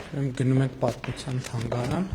Գնում ենք պատմության թանգարան։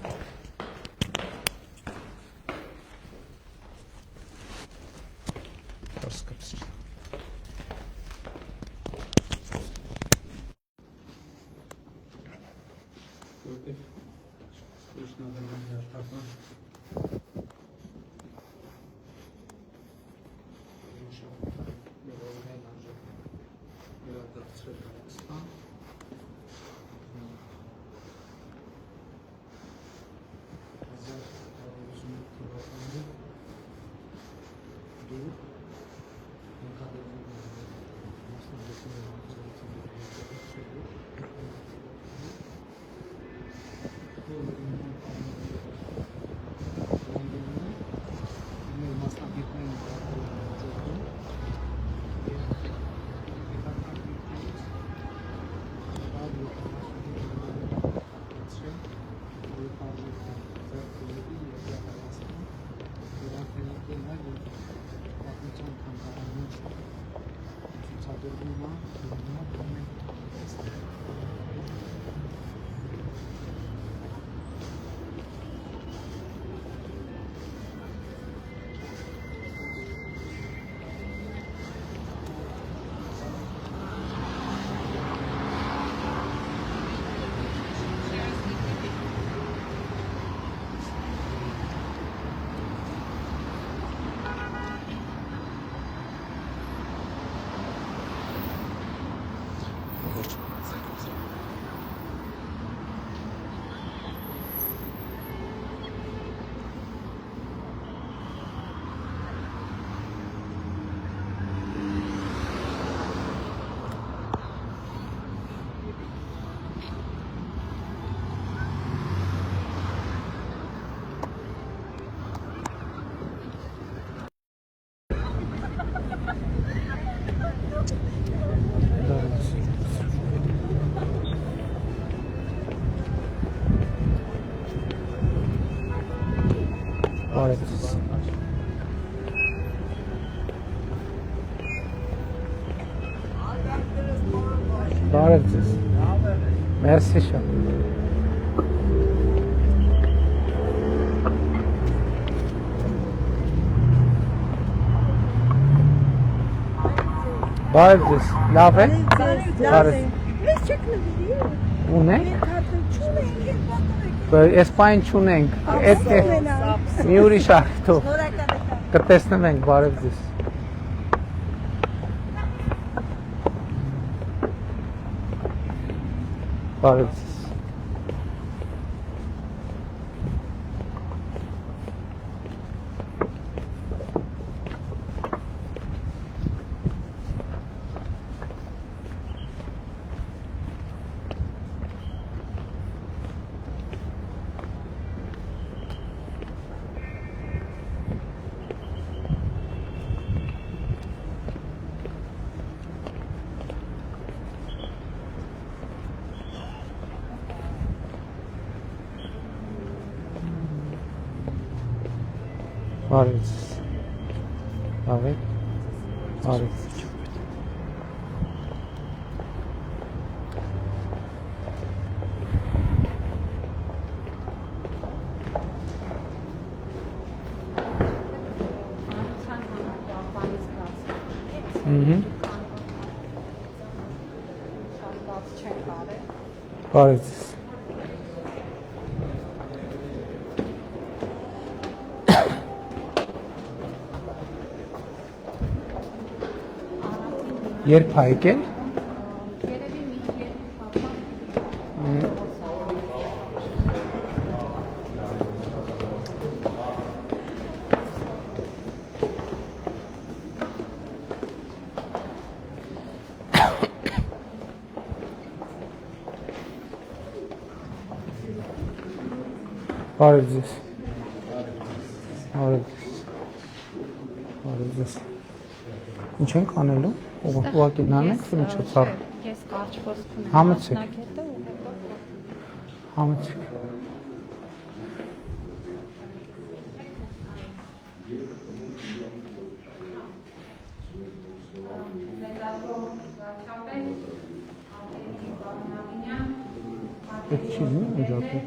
Merci շատ։ Բարև ձեզ, լավ է։ Մեզ չեք նվիրի։ Ունենք։ Մենք Այս պայն չունենք։ Այդ մի ուրիշ արդյոք։ Կտեսնենք, բարև ձեզ։ Բարև ձեզ։ Բարև ձեզ։ Լավ եք։ Բարև ձեզ։ Բարև ձեզ։ Երբ հայկել։ Բարև ձեզ։ Բարև ձեզ։ Բարև ձեզ։ Ինչ ենք անելու։ Ուղղակի նայենք, թե ինչ է ցար։ Ես կարճ ոսկ ունեմ։ Համեցեք։ Համեցեք։ պետք չի լինի օջախը։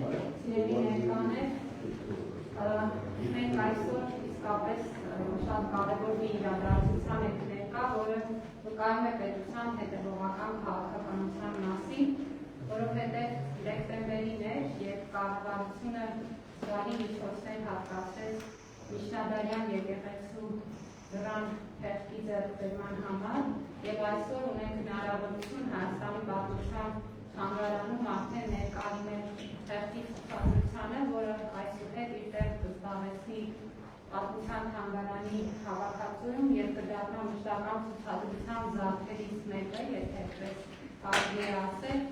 Սիրելի ներկաներ, մենք այսօր իսկապես շատ կարևոր մի իրադարձության եք ներկա, որը վկայում է պետության հետևողական քաղաքականության մասին, որովհետև դեկտեմբերին էր, երբ կառավարությունը զգալի միջոցներ հատկացրեց միջնադարյան եկեղեցու դրան թերթի ձեռքբերման համար, եւ այսօր ունենք հնարավորություն Հայաստանի պատմության թանգարանում արդեն ներկայացնել թերթի ցուցադրությանը, որը այսուհետ իր տեղ կզբաղեցնի պատմության թանգարանի հավաքածուում եւ կդառնա մշտական ցուցադրության զարդերից մեկը, եթե այդպես կարելի է ասել,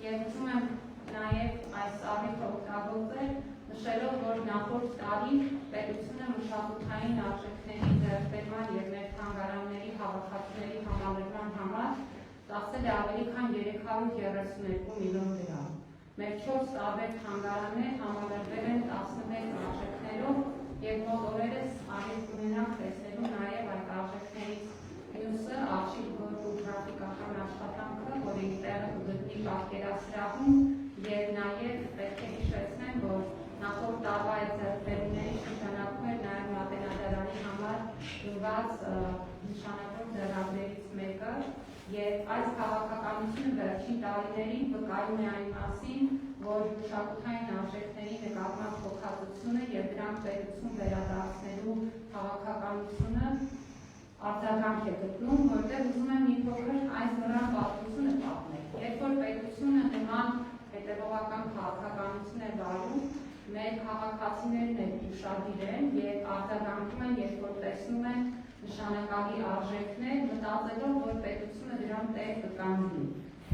եւ ուզում եմ նաեւ այս առիթը օգտագործել, նշելով, որ նախորդ տարի պետությունը մշակութային արժեքների ձեռքբերման եւ մեր թանգարանների հավաքածուների համալրման համար ծախսել է ավելի քան 332 միլիոն դրամ։ Մեր 4 տարբեր թանգարաններ համալրվել են 16 արժեքներով եւ մոտ օրերս արիվ կունենանք տեսնելու նաեւ այդ արժեքներից մյուսը արխիվ գրաֆիկական աշխատանքը, որի տեղը կգտնի պատկերասրահում եւ նաեւ պետք է հիշեցնեմ, որ նախորդ տարվա այդ ձեռքբերումների շրջանակում էր նաեւ Մատենադարանի համար դրված նշանավոր ձեռագրերից մեկը եւ այս քաղաքականությունը վերջին տարիներին վկայում է այն մասին, որ մշակութային արժեքների նկատմամբ փոխհատուցությունը եւ դրանք պետություն վերադարձնելու քաղաքականությունը արձագանք է գտնում, որտեղ ուզում եմ մի փոքր այս դրան պատմությունը պատմել։ Երբ որ պետությունը նման հետևողական քաղաքականություն է վարում, մեր քաղաքացիներն էլ ուշադիր են եւ արձագանքում են, երբ որ տեսնում են նշանակալի արժեքներ, մտածելով, որ պետությունը դրան տեղ կկանգնի։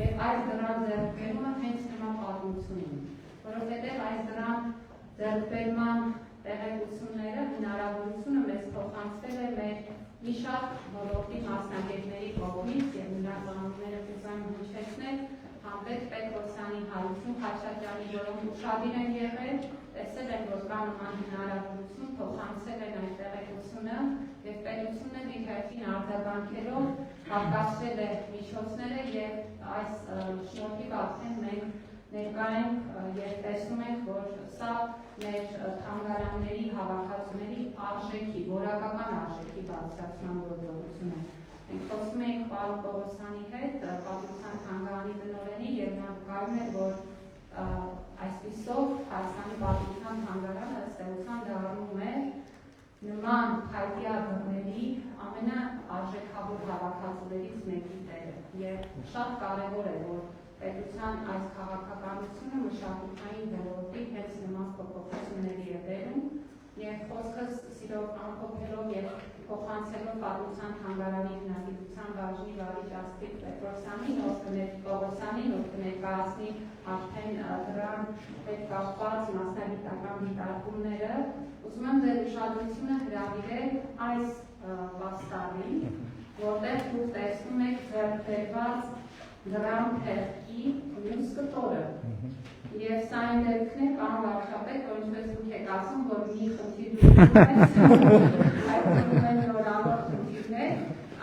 Եվ այս դրան ձեռքբերումը հենց նման պատմություն ունի, որովհետև այս դրան ձեռքբերման տեղեկությունները, հնարավորությունը մեզ փոխանցվել է մեր մի շարք ոլորտի մասնագետների կողմից եւ նրանց անունները կուզեմ հնչեցնել, Համբետ Պետրոսյանի, Հարություն Խաչատրյանի, որոնք ուշադիր են եղել, տեսել են, որ կա նման հնարավորություն, փոխանցել են այդ տեղեկությունը եւ պետությունը իր հերթին արձագանքելով հատկացրել է միջոցները եւ այս շնորհիվ արդեն մենք ներկա ենք եւ տեսնում ենք, որ սա մեր թանգարանների հավաքածուների արժեքի, որակական արժեքի բարձրացման գործողություն է։ Մենք խոսում ենք պարոն Պողոսյանի հետ, պատմության թանգարանի տնօրենի եւ նա վկայում է, որ այսպիսով Հայաստանի պատմության թանգարանը ըստ էության դառնում է նման հայտյա դռների ամենաարժեքավոր հավաքածուներից մեկի տեղը եւ շատ կարեւոր է, որ պետության այս քաղաքականությունը մշակութային ոլորտի հենց նման փոփոխությունների է բերում եւ խոսքս սիրով ամփոփելով եւ փոխանցելով պատմության թանգարանի հնագիտության բաժնի վարիչ Աստղիկ Պետրոսյանին, Պողոսյանին, ով կներկայացնի արդեն դրան հետ կապված մասնագիտական դիտարկումները, ուզում եմ ձեր ուշադրությունը հրավիրել այս պաստառին, որտեղ դուք տեսնում եք ձեռքբերված դրան թերթի մյուս կտորը։ Եվ սա այն դեպքն է, պարոն վարչապետ, որ ինչպես դուք եք ասում, որ մի խնդիր այդ կողմեն նորավոր խնդիրներ,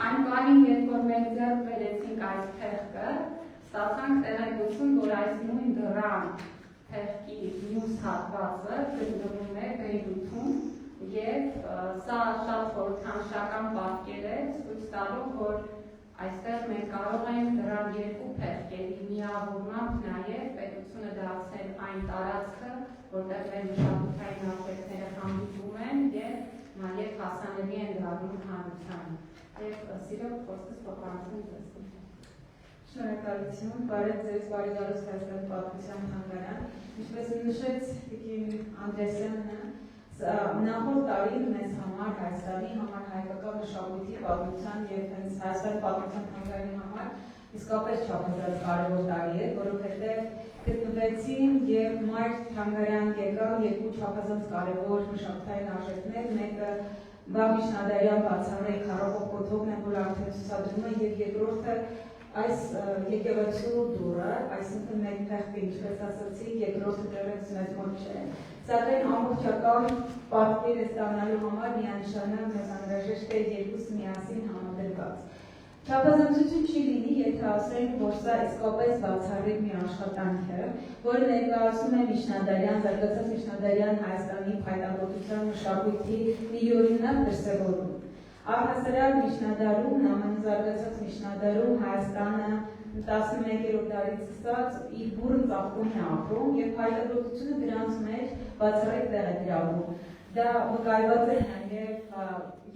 այն բանին, երբ որ մենք ձեռք բերեցինք այս թերթը, ստացանք տեղեկություն, որ այս նույն դրան թերթի մյուս հատվածը գտնվում է Բեյրութում, եւ սա շատ խորհրդանշական պատկեր է, ցույց տալով, որ այստեղ մենք կարող ենք դրան երկու փեղկերի միավորմամբ նաև պետությունը դարձնել այն տարածքը, որտեղ մեր մշակութային արժեքները հանդիպում են եւ նաև հասանելի են դառնում հանրությանը։ Եվ սիրով խոսքս փոխանցում ձեզ։ Շնորհակալություն, բարև ձեզ, բարի գալուս Հայաստանի պատմության թանգարան։ Ինչպես նշեց Տիկին Անդրեսյանը, նախորդ տարի մեզ համար, Հայաստանի համար, հայկական մշակույթի պատմության եւ հենց Հայաստանի պատմության թանգարանի համար իսկապես չափազանց կարևոր տարի է, որովհետեւ գտնվեցին եւ մայր թանգարան եկան երկու չափազանց կարևոր մշակութային արժեքներ, մեկը Բաբիշնադարյան բացառիկ Քարոփով կոթողն է, որ արդեն ցուցադրում է, եւ երկրորդը այս եկեղեցու դուռը, այսինքն մեկ փեղկը, ինչպես ասացի, երկրորդը դեռևս մեզ մոտ չէ։ Սակայն ամբողջական պատկերը ստանալու համար միանշանակ մեզ անհրաժեշտ է երկուսը միասին համադրված։ Չափազանցություն չի լինի, եթե ասենք, որ սա իսկապես բացառիկ մի աշխատանք է, որը ներկայացնում է միջնադարյան, զարգացած միջնադարյան Հայաստանի փայտաբնության մշակույթի մի յուրօրինակ դրսևորում։ Առհասարակ միջնադարում, ԱՄՆ զարգացած միջնադարում Հայաստանը 11-րդ դարից սկսած իր բուռն ծաղկում է ապրում եւ փայտաբնությունը դրանց մեջ բացառիկ տեղ է գրավում։ Դա վկայված է նաև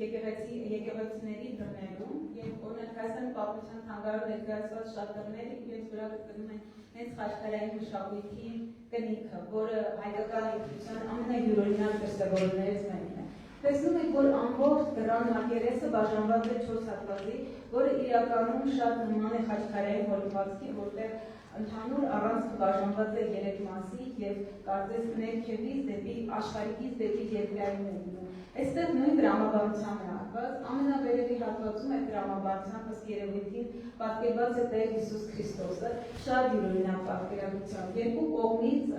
եկեղեցիների դռներում եւ օրինակ Հայաստանի պատմության թանգարանում ներկայացված շատ դռներ իրենց վրա գտնում են հենց խաչքարային մշակույթի կնիքը, որը հայկական ինքնության ամենայուրօրինակ դրսևորումներից մեկն է։ Տեսնում եք, որ ամբողջ դռան մակերեսը բաժանված է 4 հատվածի, որը իրականում շատ նման է խաչքարային հորինվածքի, որտեղ ընդհանուր առանցքը բաժանված է 3 մասի եւ կարծես ներքևից դեպի աշխարհիկից դեպի երկրային է լինում։ Այստեղ նույն դրամաբանության է հատված, ամենավերևի հատվածում այդ դրամաբանության ըստ երևույթին պատկերված է Տեր Հիսուս Քրիստոսը, շատ յուրօրինակ պատկերագրությամբ, երկու կողմից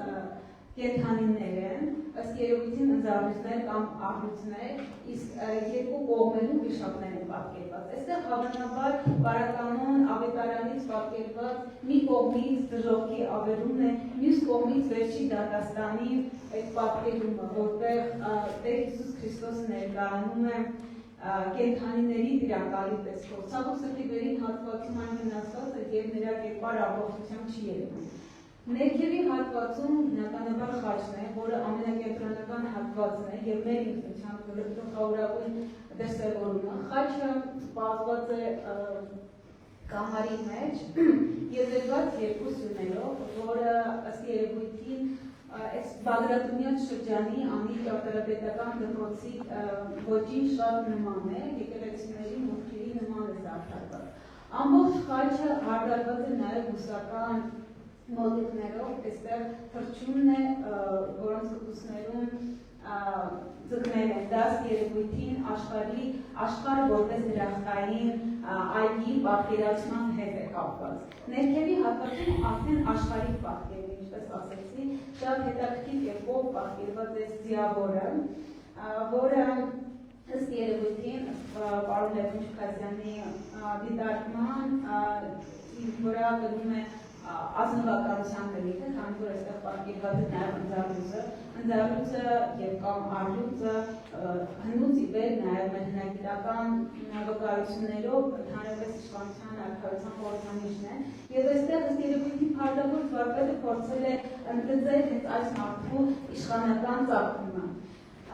կենդանիներ են, ըստ երևույթին ընձառյուծներ կամ աղյուցներ, իսկ երկու կողմերում վիշապներ են պատկերված։ Այստեղ հավանաբար Պարականոն ավետարանից պատկերված մի կողմից դժոխքի ավերումն է, մյուս կողմից վերջի դատաստանի այդ պատկերումը, որտեղ Տեր Հիսուս Քրիստոսը ներկայանում է կենդանիների տիրակալի տեսքով։ Ցավոք սրտի վերին հատվածում այն վնասված է եւ նրա կերպար ամբողջությամբ չի երևում։ Ներքևի հատվածում բնականաբար խաչն է, որը ամենակենտրոնական հատվածն է եւ մեր ինքնությամբ գլխավորագույն դրսևորումը։ Խաչը պահված է կամարի մեջ եւ դրված երկու սյուներով, որը ըստ երևույթին Բագրատունյան շրջանի անի ճարտարապետական դպրոցի ոճին շատ նման է, եկեղեցիների մուտքերի նման է զարդարված։ Ամբողջ խաչը հարդարված է նաեւ բուսական մոտիկներով, այստեղ թռչունն է, որոնց կտուսներում ձգներ են, դա երևույթին աշխարհը որպես դրախտային այգի պատկերացման հետ է կապված։ Ներքևի հատվածում արդեն աշխարհիկ պատկեր է, ինչպես ասեցի, շատ հետաքրքիր կերպով պատկերված է ձիավորը, որը ըստ երևույթին պարոն Լևոն Չքազյանի դիտարկման վրա գնում է ազնվականության կնիքը, քանի որ այստեղ պատկերված է նաև ընձառյուծը եւ կամ արյուծը հնուց ի վեր նաև մեր հնագիտական վկայություններով ընդհանրապես իշխանության արքայության խորհրդանիշն է եւ այստեղ ըստ երևույթի փառատոնի վարպետը փորձել է ընդգծել հենց այս մարդու իշխանական ծագումը։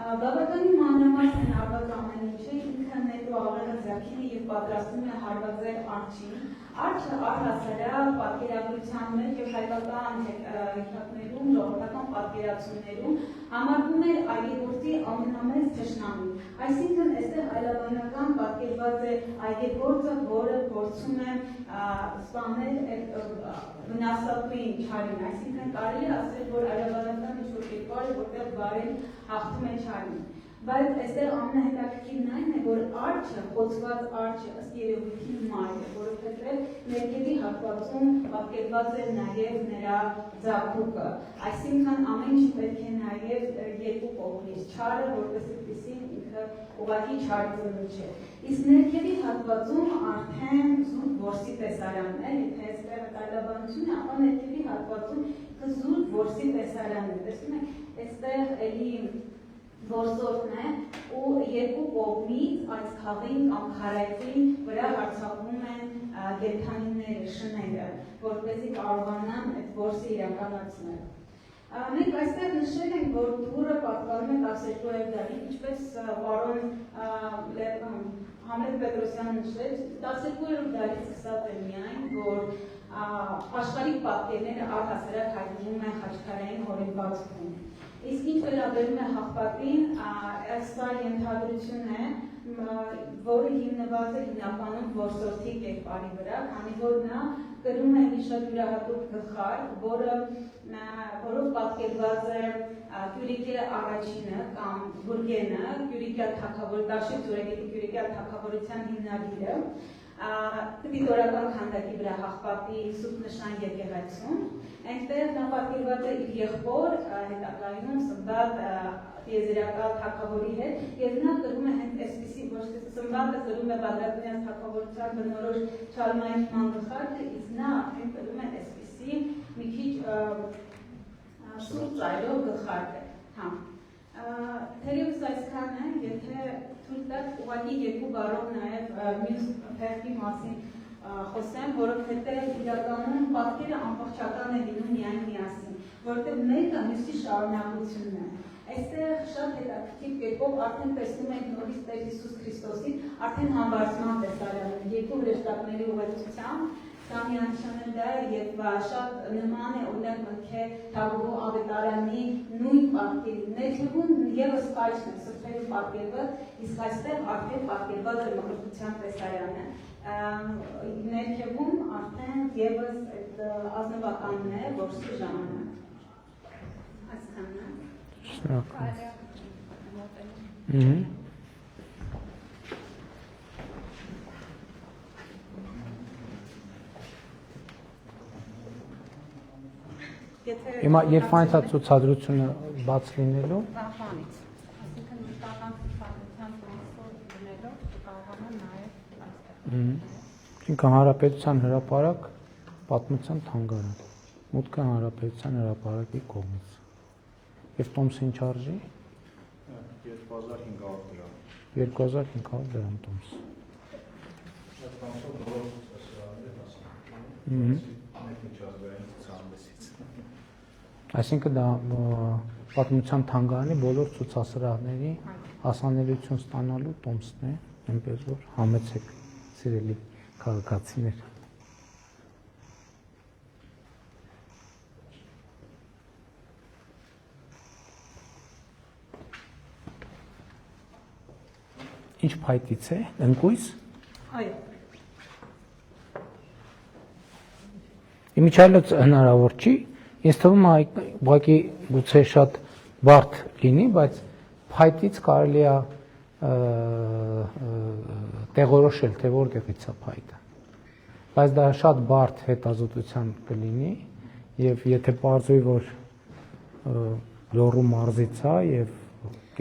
Բավականին մանրամասն են հարված ամեն ինչը, ինքը նետո աղեղը ձագին եւ պատրաստում է հարվածել արջին։ Արջը առհասարակ պատկերագրության մեջ եւ հայկական հեքիաթներում, ժողովրդական պատկերացումներում համարվում է այգեգործի ամենամեծ թշնամին։ Այսինքն այստեղ այլաբանական պատկերված է այգեգործը, որը փորձում է սպանել վնասատուին չարին, այսինքն կարելի է ասել, որ այլաբանական ինչ-որ կերպար է, որտեղ բարին հաղթում է չարին։ Բայց այստեղ ամենահետաքրքիրն այն է, որ արջը, խոցված արջը ըստ երևույթին մայր է, որովհետև ներքևի հատվածում պատկերված է նաև նրա ձագուկը, այսինքն ամեն ինչ պետք է նաև երկու կողմից չարը, որպես այդպիսին ինքը ուղղակի չար ծնունդ չէ։ Իսկ ներքևի հատվածում արդեն զուտ որսի տեսարանն է, եթե այստեղ այլաբանություն է, ապա ներքևի հատվածում զուտ որսի տեսարանն է, տեսնում եք, այստեղ էլի որսորդն է ու երկու կողմից այս խաղին կամ քարայծին վրա հարձակվում են կենդանիները, շները, որպեսզի կարողանան այդ որսը իրականացնել։ Մենք այստեղ նշել ենք, որ դուրը պատկանում է 12-րդ դարին, ինչպես պարոն Համլետ Պետրոսյանը նշեց, 12-րդ դարից սկսած է միայն, որ աշխարհիկ պատկերները առհասարակ հայտնվում են խաչքարային հորինվածքում։ Իսկ ինչ վերաբերում է հաղպատին, սա ենթադրություն է, որը հիմնված է հիմնականում որսորդի կերպարի վրա, քանի որ նա կրում է մի շատ յուրահատուկ գլխար, որով պատկերված է Կյուրիկե առաջինը կամ Բուրգենը, Կյուրիկյա թագավոր, Դաշե Ձորագետի Կյուրիկյա թագավորության հիմնադիրը, Դիտորական քանդակի վրա հաղպատի սուտ նշան եկեղեցուն, այնտեղ նա պատկերված է իր եղբոր հետագայում Սմբատ տիեզերական թագավորի հետ, եւ նա կրում է հենց այսպիսի ոչ թե Սմբատը կրում է Բաղդադյան թագավորության բնորոշ չարմայական գլխարկը, իսկ նա արդեն կրում է այսպիսի մի քիչ սուտ ծայրով գլխարկը։ Հա։ Թերևս այսքան է, եթե թույլ տաք ուղղակի երկու բառով նաև մյուս փերքի մասին խոսեմ, որովհետև իրականում պատկերը ամբողջական է լինում միայն միասին, որովհետև մեկը մյուսի շարունակությունն է։ Այստեղ շատ հետաքրքիր կերպով արդեն տեսնում ենք նորից Տեր Հիսուս Քրիստոսի արդեն համբարձման տեսարանը երկու հրեշտակների ուղեկցությամբ Դա միանշանել դա եւ շատ նման է օրինակ մնքե թագուհու ավետարանի նույն պատկերի ներքևում եւս կայքն է սրբերի պատկերը, իսկ այստեղ արդեն պատկերված է մկրտության տեսարանը։ Ներքևում արդեն եւս այդ ազնվականն է, որ սի ժամանակ։ Հասկանա։ Հիմա երբ այն ցուցադրությունը բաց լինելու Վախանից, այսինքն մշտական ցուցադրության տրանսպորտ դնելով կարողանան նաև այստեղ։ Ինքը Հանրապետության հրապարակ պատմության թանգարան։ Մուտքը Հանրապետության հրապարակի կողմից։ Եվ տոմսը ինչ արժի։ 2500 դրամ։ 2500 դրամ տոմս։ Այսինքն դա պատմության թանգարանի բոլոր ցուցասրահների հասանելիություն ստանալու տոմսն է, այնպես որ համեցեք սիրելի քաղաքացիներ։ Ինչ փայտից է, ընկույզ։ Այո։ Իմիջիայլոց հնարավոր չի, ինձ թվում է ուղղակի գուցե շատ բարդ լինի, բայց փայտից կարելի է տեղորոշել, թե որտեղից է փայտը։ Բայց դա շատ բարդ հետազոտության կլինի, եւ եթե պարզվի, որ Լոռու մարզից է եւ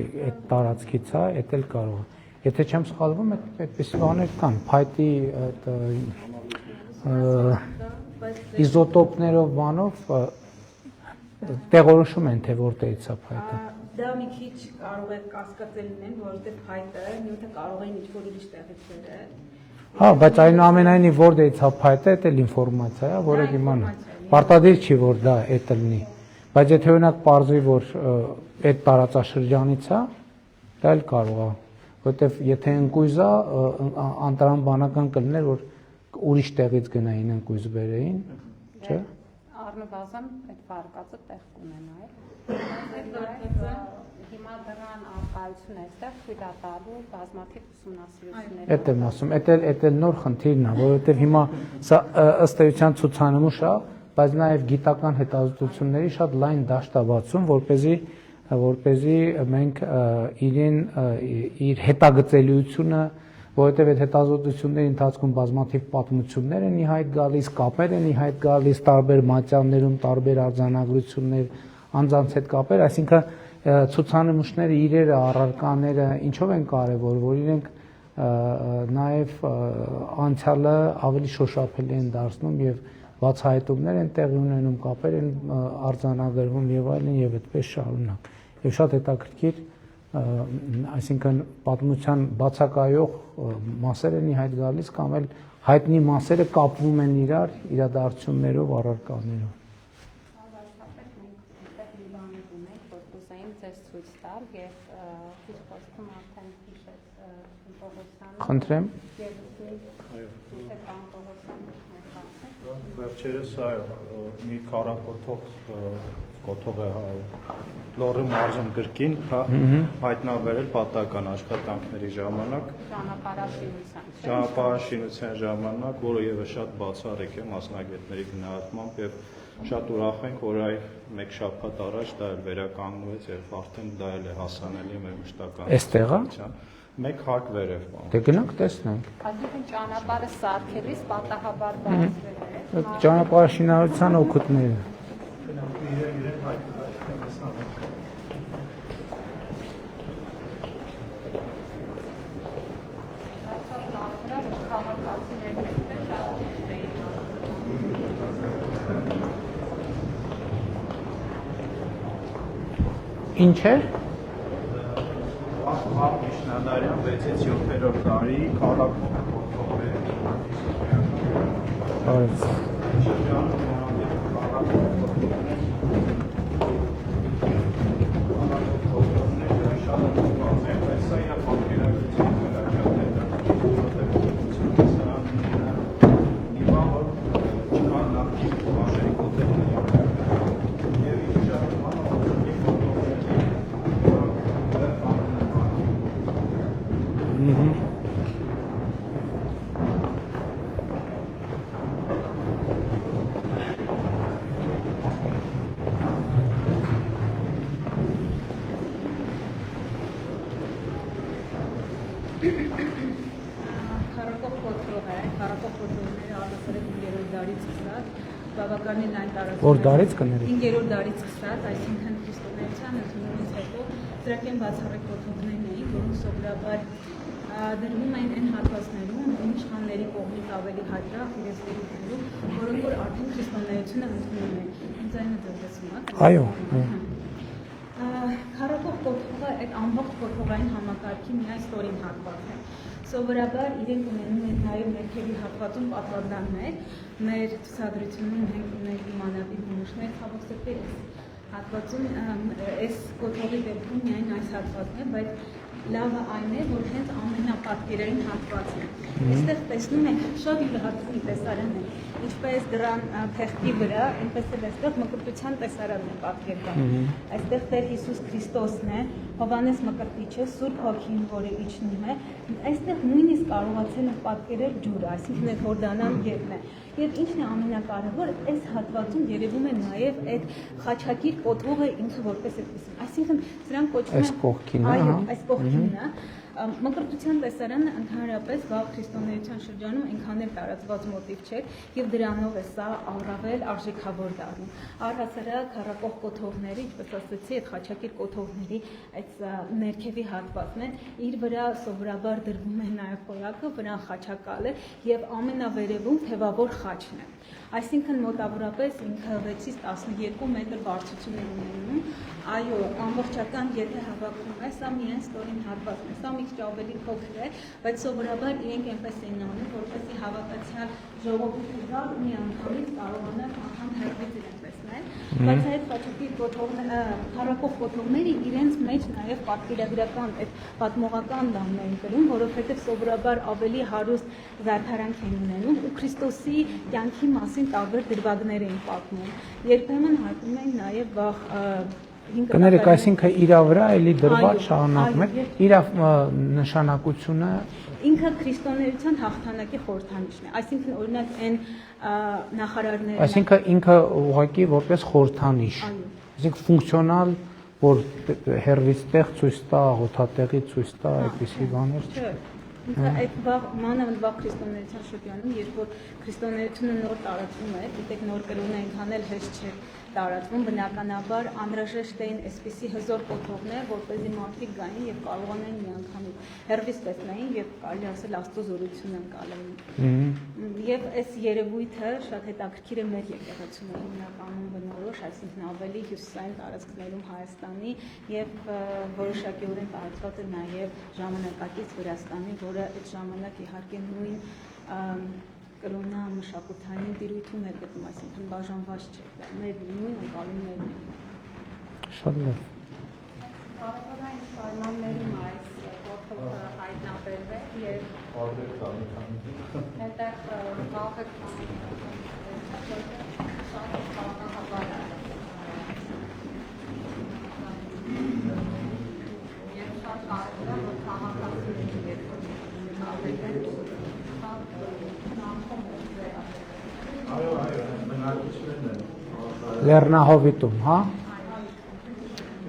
այդ տարածքից է, դա էլ կարող է։ Եթե չեմ սխալվում, այդպես բաներ կան, փայտի իզոտոպներով բանով տեղորոշում են, թե որտեղից է փայտը։ Դա մի քիչ կարող է կասկածել լինել, որովհետև փայտը նյութը կարող է ինչ-որ ուրիշ տեղից բերել։ Հա, բայց այնուամենայնիվ որտեղից է փայտը, դա էլ ինֆորմացիա է, որը կիմանա։ Պարտադիր չի, որ դա էդ լինի։ Բայց եթե օրինակ պարզվի, որ այդ տարածաշրջանից է, դա էլ կարող է, որովհետև եթե ընկույզ է, անտրամաբանական կլիներ, որ ուրիշ տեղից գնային ընկույզ բերեին, չէ՞։ Առնվազն այդ վարկածը տեղ կունենա, հիմա դրան արկայություն է այստեղ թույլ է տալու բազմաթիվ ուսումնասիրություններ։ Էդ եմ ասում, էդ էլ նոր խնդիրն է, որովհետև հիմա սա ըստ էության ցուցանմուշ է, բայց նաև գիտական հետազոտությունների շատ լայն դաշտ է բացում, որպեսզի մենք իր հետագծելիությունը, որովհետև այդ հետազոտությունների ընթացքում բազմաթիվ պատմություններ են ի հայտ գալիս, կապեր են ի հայտ գալիս տարբեր մատյաններում, տարբեր արձանագրություններ, անձանց հետ կապեր, այսինքն ցուցանմուշները, իրերը, առարկաները ինչով են կարևոր, որ իրենք նաև անցյալը ավելի շոշափելի են դարձնում եւ բացահայտումներ են տեղի ունենում, կապեր են արձանագրվում եւ այլն եւ այդպես շարունակ։ Եվ շատ հետաքրքիր, այսինքն պատմության բացակայող մասեր են ի հայտ գալիս կամ էլ հայտնի մասերը կապվում են իրար իրադարձություններով, առարկաներով։ Խնդրեմ։ Վերջերս մի քառակոթող կոթող է Լոռու մարզում գրքին հայտնաբերել պատական աշխատանքների ժամանակ, ճանապարհաշինության ժամանակ, որը եւս շատ բացառիկ է մասնագետների գնահատմամբ եւ շատ ուրախ ենք, որ այ մեկ շաբաթ առաջ դա էլ վերականգնվեց եւ արդեն դա էլ է հասանելի մեր մշտական Էստեղ է։ Մեկ հարկ վերև բան։ Դե գնանք տեսնենք։ Այսինքն ճանապարհը սարքելիս պատահաբար բացվել է։ Ճանապարհաշինարարության օգուտները։ Ինչ է։ Միջնադարյան 6-ից 7-րդ դարի քառակող կոթողներ։ Բարև։ Քառակող կոթող է, քառակող կոթողները առասարակ 5-րդ դարից սկսած, բավականին այն տարածքում։ Որ դարից կներեք։ 5-րդ դարից սկսած, այսինքն քրիստոնեության ընդունումից հետո դրանք են բացառիկ կոթողներն էին, որոնք սովորաբար դրվում էին այն հատվածներում, իշխանների կողմից ավելի հաճախ իրենց դերություններում, որոնք որ արդեն քրիստոնեությունը ընդունում են։ Ինձ այն դրվեցում է։ Այո, Քառակող կոթողը այդ ամբողջ կոթողային համակարգի միայն ստորին հատվածն է։ Սովորաբար իրենք ունենում են նաև ներքևի հատվածում պատվանդաններ, մեր ցուցադրությունում մենք ունենք իմանալի բնույթներ, ցավոք սրտի հատվածում այս կոթողի դեպքում միայն այս հատվածն է, բայց լավը այն է, որ հենց ամենապատկերային հատվածն է։ Այստեղ տեսնում եք շատ յուրահատուկ տեսարան է, ինչպես դրան թղթի վրա, այնպես էլ այստեղ մկրտության տեսարանն է պատկերված։ Այստեղ Տեր Հիսուս Քրիստոսն է, Հովհաննես Մկրտիչը, Սուրբ Հոգին, որը իջնում է, այստեղ նույնիսկ կարողացել են պատկերել ջուրը, այսինքն այդ Հորդանան գետն է։ Եվ ինչն է ամենակարևոր, այս հատվածում երևում է նաև այդ խաչակիր կոթողը ինքը որպես այդպեսին։ Այսինքն սրանք կոչվում են այս կողքին, այո, այս կողքինն է։ Մկրտության տեսարանը ընդհանրապես վաղ քրիստոնեության շրջանում այնքան էլ տարածված մոտիվ չէ եւ դրանով է սա առավել արժեքավոր դառնում։ Առհասարակ քառակող կոթողների, ինչպես ասացի, այդ խաչակիր կոթողների այդ ներքևի հատվածն է, իր վրա սովորաբար դրվում է նաեւ խորակը, վրան խաչակալ է եւ ամենավերևում թևավոր խաչն է։ Այսինքն մոտավորապես ինքը 6-ից 12 մետր բարձրություն է ունենում։ Այո, ամբողջական եթե հավաքում է, սա միայն ստորին հատվածն է, սա մի քիչ ավելի փոքր է, բայց սովորաբար իրենք այնպես են անում, որպեսզի հավաքացյալ ժողովուրդը գալ ու միանգամից կարողանան անգամ հերվից իրեն տեսնել։ Բայց այդ խաչակիր քառակող կոթողները իրենց մեջ նաև պատկերագրական այդ պատմողական բաններ են կրում, որովհետև սովորաբար ավելի հարուստ զարդարանք են ունենում ու Քրիստոսի կյանքի մասին տարբեր դրվագներ են պատմում։ Երբեմն հայտնում են նաև վաղ կներեք, այսինքն իր վրա էլի դրված շարունակում է, իր նշանակությունը ինքը քրիստոնեության հաղթանակի խորհրդանիշն է, այսինքն օրինակ այն նախարարները, այսինքն ինքը ուղղակի որպես խորհրդանիշ, այսինքն ֆունկցիոնալ, որ հերվից տեղ ցույց տա, աղոթատեղի ցույց տա, այդպիսի բաներ չէ։ Այդ մանավանդ վաղ քրիստոնեության շրջանում, երբ որ քրիստոնեությունը նոր տարածվում է, գիտեք նոր կրոնը այնքան էլ հեշտ չէ տարածվում, բնականաբար անհրաժեշտ էին այսպիսի հզոր կոթողներ, որպեսզի մարդիկ գային եւ կարողանային միանգամից հերվից տեսնեին եւ կարելի ասել Աստծո զորություն անցալեին։ Եվ այս երևույթը շատ հետաքրքիր է մեր եկեղեցում հիմնականում բնորոշ, այսինքն ավելի հյուսիսային տարածքներում Հայաստանի եւ որոշակիորեն տարածված է նաեւ ժամանակակից Վրաստանի, որը այդ ժամանակ իհարկե նույն կրոնա մշակութային տիրույթում էր գտնում, այսինքն բաժանված չէ, մեր նույն ընկալումներն են։ Շատ լավ։ Կարևորային պայմաններում այս կոթողը հայտնաբերվել եւ այդտեղ վաղը Լեռնահովիտում, հա։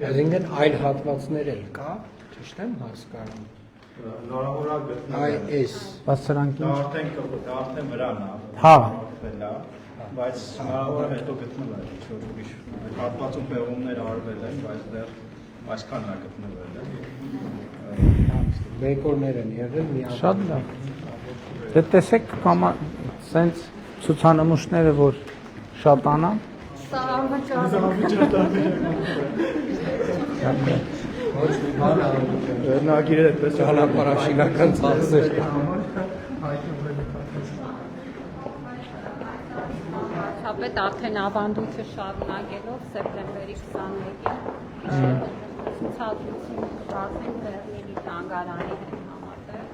Այսինքն այլ հատվածներ էլ կա, ճիշտ եմ հասկանում։ Հնարավոր է գտնել։ այս Բայց սրանք Դա ինչ արդեն վրան է։ Հա։ Արվել է, բայց հնարավոր է հետո գտնվել է ինչ-որ ուրիշ։ Հատվածում պեղումներ արվել են, բայց դեռ այսքանն է գտնվել է։ բեկորներ են եղել մի շատ լավ։ Դե տեսեք կամա սենց ցուցանմուշները որ շատանան Սա անվճար Վերնագիրը այդպես ճանապարհաշինական ծախսեր Շաբետ արդեն ավանդույթը շարունակելով սեպտեմբերի 21-ին ցուցադրություն կատարվեն Բեռլինի թանգարանի հետ համատեղ։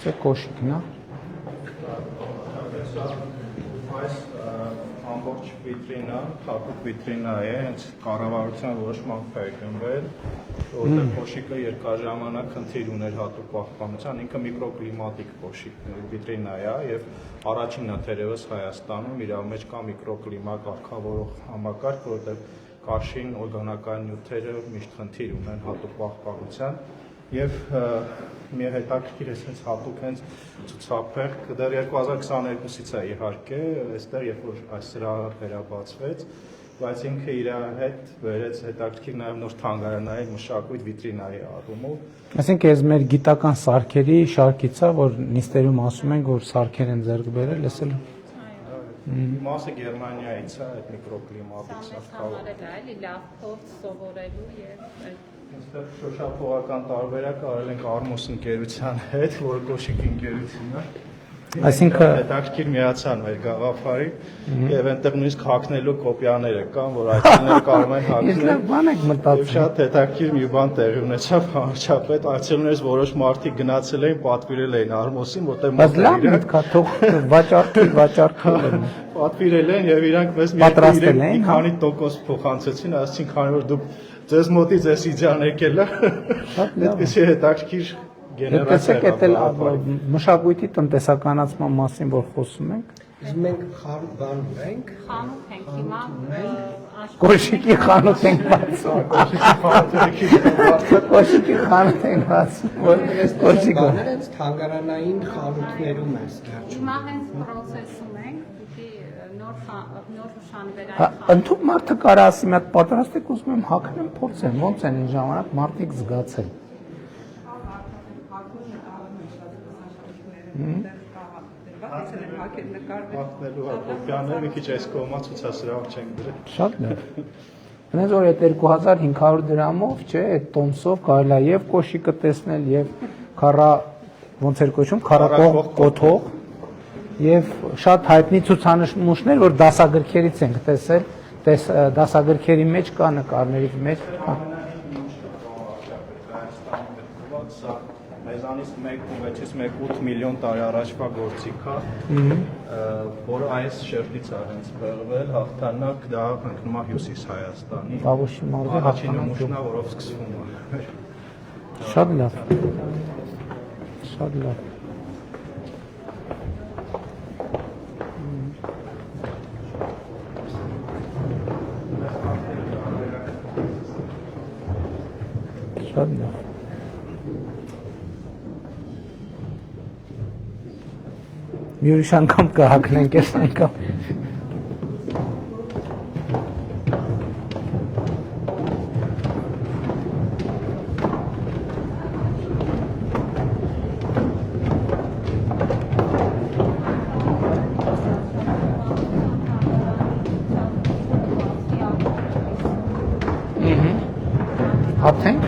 Սա կոշիկն է։ Այս ամբողջ վիտրինը, փափուկ վիտրինա է, հենց կառավարության որոշմամբ է գնվել, որտեղ կոշիկը երկար ժամանակ խնդիր ուներ հատուկ պահպանության, ինքը միկրոկլիմատիկ կոշիկ վիտրինա է եւ առաջինն է թերևս Հայաստանում, իր մեջ կա միկրոկլիմա կարգավորող համակարգ, որտեղ կաշին օրգանական նյութերը միշտ խնդիր ունեն հատուկ պահպանության եւ մի հետաքրքիր էս հատուկ հենց ցուցափեղ դեռ 2022-ից է իհարկե, այստեղ երբ որ այս սրահը վերաբացվեց, բայց ինքը իր հետ վերեց հետաքրքիր նաև նոր թանգարանային մշակույթ վիտրինայի առումով։ Այսինքն այս մեր գիտական սարքերի շարքից է, որ նիստերում ասում են, որ սարքեր են ձեռք բերել, լսել եմ։ Մասը Գերմանիայից է այդ միկրոկլիմատիկ սարքավորը։ Համարել է էլի լավ փորձ սովորելու եւ Այստեղ շոշափողական տարբերակ արել ենք Արմոս ընկերության հետ, որը կոշիկ ընկերությունն է։ Այսինքն հետաքրքիր միացան մեր գաղափարի եւ այնտեղ նույնիսկ հակնելու կոպիաները կան, որ այցելները կարող են Իսկ հակնել։ բան եք Եվ մտածում։ շատ հետաքրքիր մի բան տեղի ունեցավ, հանրապետ այցելուներից որոշ մարդիկ գնացել էին, պատվիրել էին Արմոսին, որտեղ Բայց լավ միտք է, թող վաճառքի պատվիրել են եւ իրանք մեզ Պատրաստել մի էին, հա։ քանի տոկոս փոխանցեցին, ասեցին, քանի որ դուք ձեզ մոտից էս իջան եկել է։ Շատ լավ։ Այդպեսի հետաքրքիր Տեսեք, գեներացիա այդ մշակույթի տնտեսականացման մասին որ խոսում ենք, իսկ մենք խառն բան ունենք խանութ ենք հիմա կոշիկի խանութ ենք բացում։ Կոշիկի խանութ ենք բացում, որ կոշիկը։ բաները հենց թանգարանային խանութներում է ստեղծում հիմա հենց process-ում ենք, պիտի նոր Հա, հուշանվերային ընդհանուր մարդը կարա ասի, մի հատ պատրաստ եք ուզում եմ հագնեմ, փորձեմ, ոնց են այն ժամանակ մարդիկ զգացել։ Հաղթնելու կոպիաները մի քիչ այս կողմա ցուցասրահ չենք դրել։ Շատ լավ։ Այնպես որ այդ 2500 դրամով, չէ, այդ տոմսով կարելի է եւ կոշիկը տեսնել եւ քառա ոնց էր կոչում, քառակող կոթող եւ շատ հայտնի ցուցանմուշներ, որ դասագրքերից ենք տեսել, դասագրքերի մեջ կա նկարների մեջ, հա։ Մեզանից 1.6-1.8 միլիոն տարի առաջվա գործիք է, որը այս շերտից է հենց բերվել, հաղթանակ դա ընկնում է Հյուսիս Հայաստանի։ Տավուշի մարզի Առաջին հաղթանակ։ նմուշն է, որով սկսվում է։ Շատ լավ։ Շատ լավ։ Շատ լավ։ Մի ուրիշ անգամ կհակնենք այս անգամ։ Հաթենք։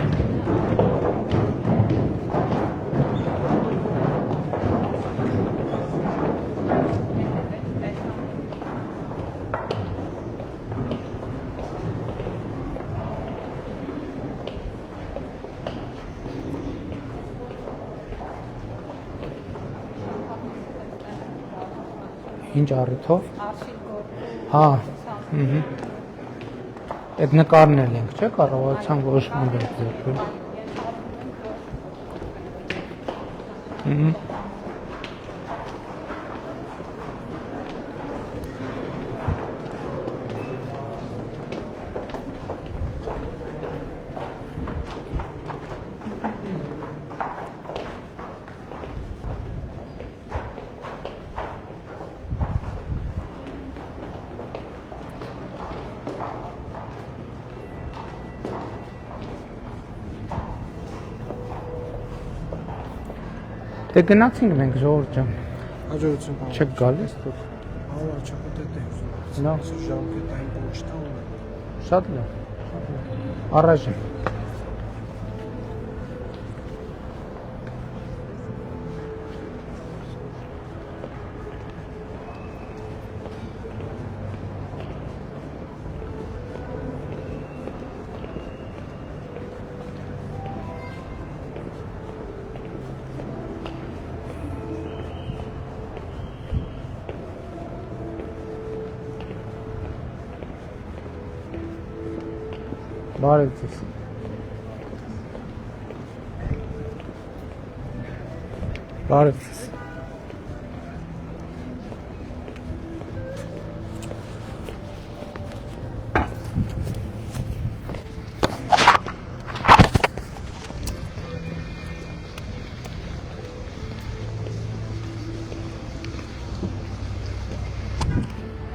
Ինչ առիթով։ արշիվ գործում Հա։ Այդ նկարն էլ ենք, չէ՞, կառավարության որոշման վրա ձեռքվել։ Դե գնացինք մենք ժողովուրդ ջան, Հաջողություն բան։ չեք գալիս դուք։ Հա, չապետետ է։ Լավ, Ժամկետային փոչտա ունեմ։ շատ լավ։ Առայժմ։ Բարև ձեզ։ Բարև ձեզ։